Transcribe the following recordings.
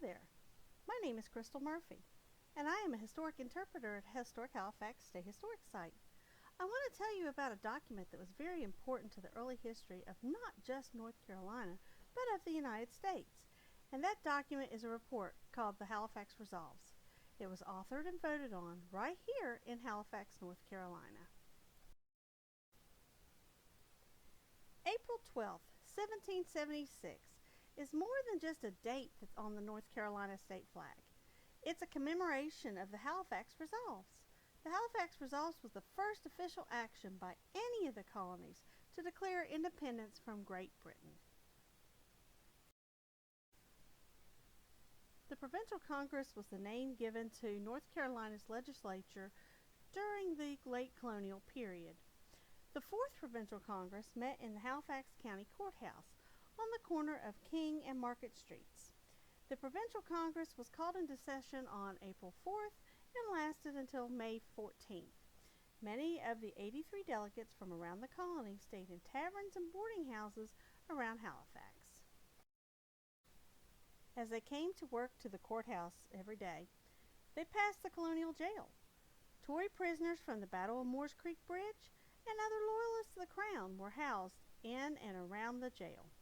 there. My name is Crystal Murphy, and I am a historic interpreter at Historic Halifax State Historic Site. I want to tell you about a document that was very important to the early history of not just North Carolina, but of the United States. And that document is a report called the Halifax Resolves. It was authored and voted on right here in Halifax, North Carolina. April 12th, 1776 is more than just a date that's on the North Carolina state flag. It's a commemoration of the Halifax Resolves. The Halifax Resolves was the first official action by any of the colonies to declare independence from Great Britain. The Provincial Congress was the name given to North Carolina's legislature during the late colonial period. The Fourth Provincial Congress met in the Halifax County Courthouse on the corner of King and Market Streets. The Provincial Congress was called into session on April 4th and lasted until May 14th. Many of the 83 delegates from around the colony stayed in taverns and boarding houses around Halifax. As they came to work to the courthouse every day, they passed the colonial jail. Tory prisoners from the Battle of Moores Creek Bridge and other loyalists of the Crown were housed in and around the jail.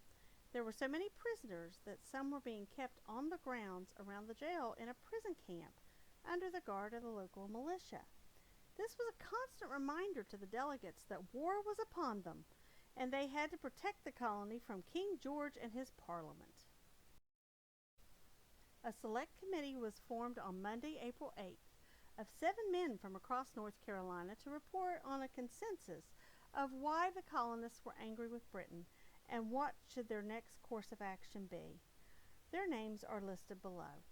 There were so many prisoners that some were being kept on the grounds around the jail in a prison camp under the guard of the local militia. This was a constant reminder to the delegates that war was upon them, and they had to protect the colony from King George and his Parliament. A select committee was formed on Monday, April 8th, of 7 men from across North Carolina to report on a consensus of why the colonists were angry with Britain and what should their next course of action be. Their names are listed below.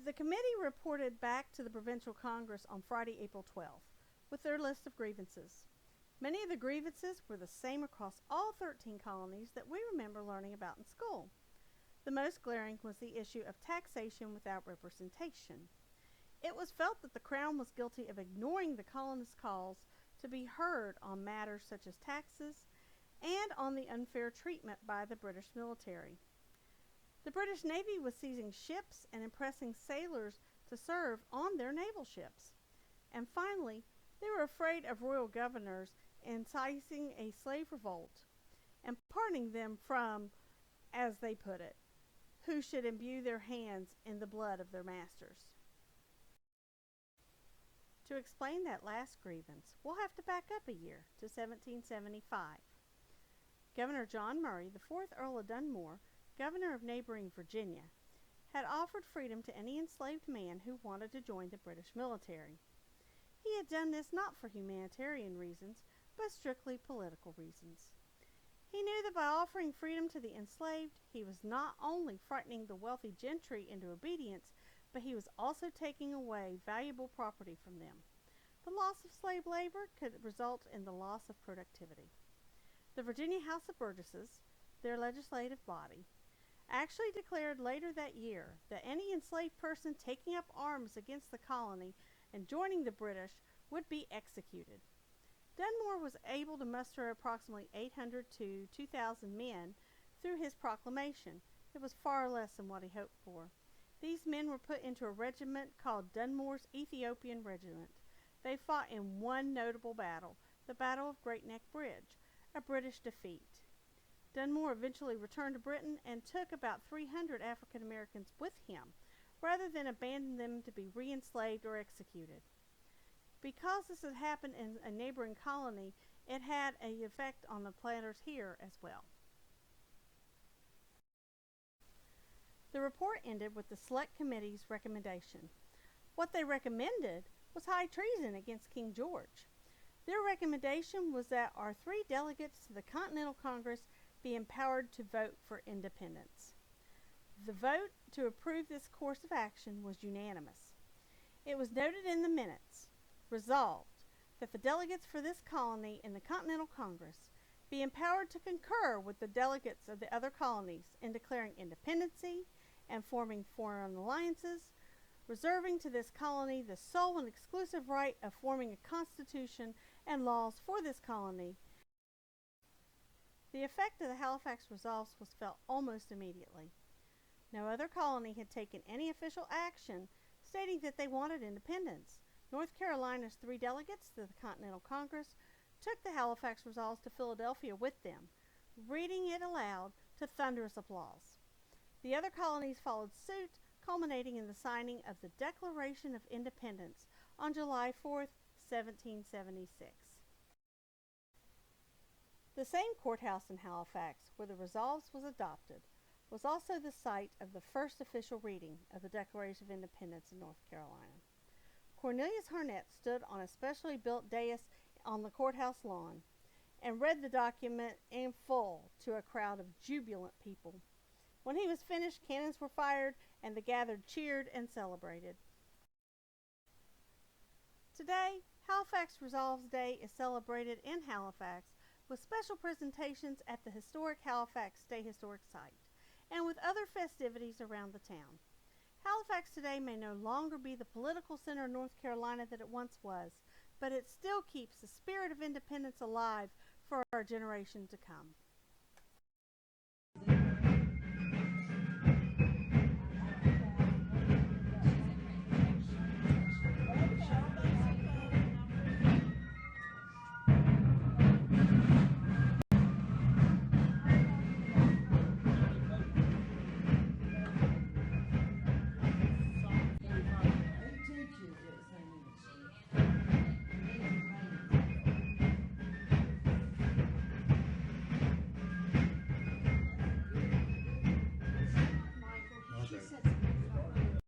The committee reported back to the Provincial Congress on Friday, April 12th, with their list of grievances. Many of the grievances were the same across all 13 colonies that we remember learning about in school. The most glaring was the issue of taxation without representation. It was felt that the Crown was guilty of ignoring the colonists' calls to be heard on matters such as taxes and on the unfair treatment by the British military. The British Navy was seizing ships and impressing sailors to serve on their naval ships. And finally, they were afraid of royal governors inciting a slave revolt and pardoning them from, as they put it, who should imbue their hands in the blood of their masters. To explain that last grievance, we'll have to back up a year to 1775. Governor John Murray, the 4th Earl of Dunmore, governor of neighboring Virginia, had offered freedom to any enslaved man who wanted to join the British military. He had done this not for humanitarian reasons, but strictly political reasons. He knew that by offering freedom to the enslaved, he was not only frightening the wealthy gentry into obedience, but he was also taking away valuable property from them. The loss of slave labor could result in the loss of productivity. The Virginia House of Burgesses, their legislative body, actually declared later that year that any enslaved person taking up arms against the colony and joining the British would be executed. Dunmore was able to muster approximately 800 to 2,000 men through his proclamation. It was far less than what he hoped for. These men were put into a regiment called Dunmore's Ethiopian Regiment. They fought in one notable battle, the Battle of Great Neck Bridge, a British defeat. Dunmore eventually returned to Britain and took about 300 African Americans with him, rather than abandon them to be re-enslaved or executed. Because this had happened in a neighboring colony, it had an effect on the planters here as well. The report ended with the Select Committee's recommendation. What they recommended was high treason against King George. Their recommendation was that our 3 delegates to the Continental Congress be empowered to vote for independence. The vote to approve this course of action was unanimous. It was noted in the minutes, resolved, that the delegates for this colony in the Continental Congress be empowered to concur with the delegates of the other colonies in declaring independency and forming foreign alliances, reserving to this colony the sole and exclusive right of forming a constitution and laws for this colony, The effect of the Halifax Resolves was felt almost immediately. No other colony had taken any official action stating that they wanted independence. North Carolina's 3 delegates to the Continental Congress took the Halifax Resolves to Philadelphia with them, reading it aloud to thunderous applause. The other colonies followed suit, culminating in the signing of the Declaration of Independence on July 4, 1776. The same courthouse in Halifax where the Resolves was adopted was also the site of the first official reading of the Declaration of Independence in North Carolina. Cornelius Harnett stood on a specially built dais on the courthouse lawn and read the document in full to a crowd of jubilant people. When he was finished, cannons were fired and the gathered cheered and celebrated. Today, Halifax Resolves Day is celebrated in Halifax with special presentations at the historic Halifax State Historic Site and with other festivities around the town. Halifax today may no longer be the political center of North Carolina that it once was, but it still keeps the spirit of independence alive for our generation to come.